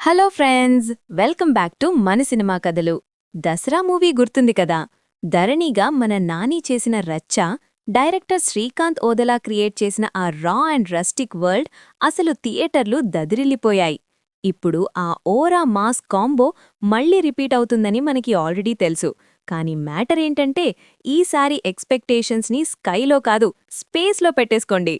Hello friends, welcome back to మన cinema కథలు. Dasara movie గుర్తుంది కదా? ధరణిగా మన నాని చేసిన రచ్చ, డైరెక్టర్ శ్రీకాంత్ ఓదెలా క్రియేట్ చేసిన ఆ రా అండ్ రస్టిక్ వరల్డ్ అసలు థియేటర్లు దదిరిల్లిపోయాయి. ఇప్పుడు ఆ ఓరా మాస్ కాంబో మళ్ళీ రిపీట్ అవుతుందని మనకి ఆల్రెడీ తెలుసు. కానీ మ్యాటర్ ఏంటంటే, ఈసారి ఎక్స్పెక్టేషన్స్ని స్కైలో కాదు, స్పేస్లో పెట్టేసుకోండి.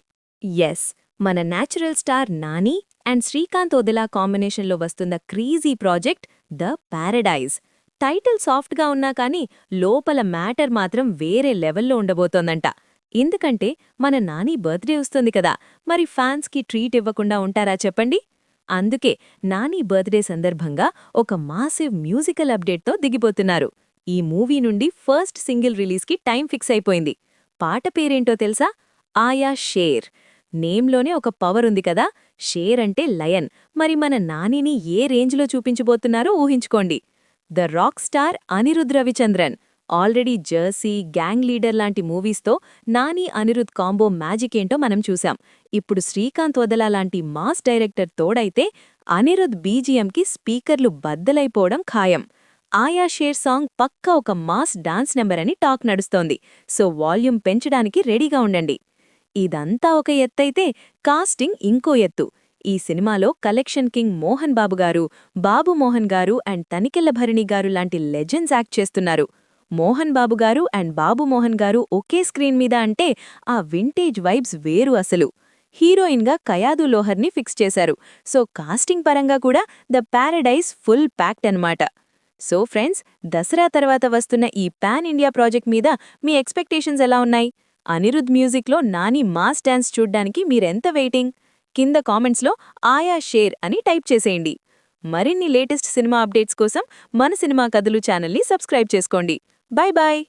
ఎస్, మన natural star Nani and Srikanth Odela కాంబినేషన్లో వస్తున్న crazy project the Paradise. Title సాఫ్ట్గా ఉన్నా కానీ లోపల మ్యాటర్ మాత్రం వేరే లెవెల్లో ఉండబోతోందంట. ఎందుకంటే మన నాని బర్త్డే వస్తుంది కదా, మరి ఫ్యాన్స్కి ట్రీట్ ఇవ్వకుండా ఉంటారా చెప్పండి? అందుకే నాని బర్త్డే సందర్భంగా ఒక మాసివ్ మ్యూజికల్ అప్డేట్తో దిగిపోతున్నారు. ఈ మూవీ నుండి ఫస్ట్ సింగిల్ రిలీజ్కి టైం ఫిక్స్ అయిపోయింది. పాట పేరేంటో తెలుసా? ఆయా షేర్. నేమ్లోనే ఒక పవర్ ఉంది కదా, షేర్ అంటే లయన్. మరి మన నానిని ఏ రేంజ్లో చూపించబోతున్నారో ఊహించుకోండి. The rock star Anirudh Ravichandran already Jersey, gang leader లాంటి మూవీస్తో నాని అనిరుద్ కాంబో మ్యాజిక్ ఏంటో మనం చూశాం. ఇప్పుడు శ్రీకాంత్ వదలా లాంటి మాస్ డైరెక్టర్ తోడైతే అనిరుద్ బీజిఎంకి స్పీకర్లు బద్దలైపోవడం ఖాయం. ఆయా షేర్ సాంగ్ పక్కా ఒక మాస్ డాన్స్ నెంబర్ అని టాక్ నడుస్తోంది. సో వాల్యూమ్ పెంచడానికి రెడీగా ఉండండి. ఇదంతా ఒక ఎత్తైతే కాస్టింగ్ ఇంకో ఎత్తు. ఈ సినిమాలో కలెక్షన్ కింగ్ మోహన్ బాబు గారు, బాబు మోహన్ గారు అండ్ తనికెళ్ల భరణి గారు లాంటి లెజెండ్స్ యాక్ట్ చేస్తున్నారు. మోహన్ బాబు గారు అండ్ బాబు మోహన్ గారు ఒకే స్క్రీన్ మీద అంటే ఆ వింటేజ్ వైబ్స్ వేరు అసలు. హీరోయిన్గా కయాదు లోహర్ని ఫిక్స్ చేశారు. సో కాస్టింగ్ పరంగా కూడా ద ప్యారడైజ్ ఫుల్ ప్యాక్డ్ అన్నమాట. సో ఫ్రెండ్స్, దసరా తర్వాత వస్తున్న ఈ పాన్ ఇండియా ప్రాజెక్ట్ మీద మీ ఎక్స్పెక్టేషన్స్ ఎలా ఉన్నాయి? అనిరుద్ మ్యూజిక్లో నాని మాస్ డాన్స్ చూడ్డానికి మీరెంత వెయిటింగ్? కింద కామెంట్స్లో ఆయా షేర్ అని టైప్ చేసేయండి. మరిన్ని లేటెస్ట్ సినిమా అప్డేట్స్ కోసం మన సినిమా కథలు ఛానల్ని సబ్స్క్రైబ్ చేసుకోండి. Bye bye.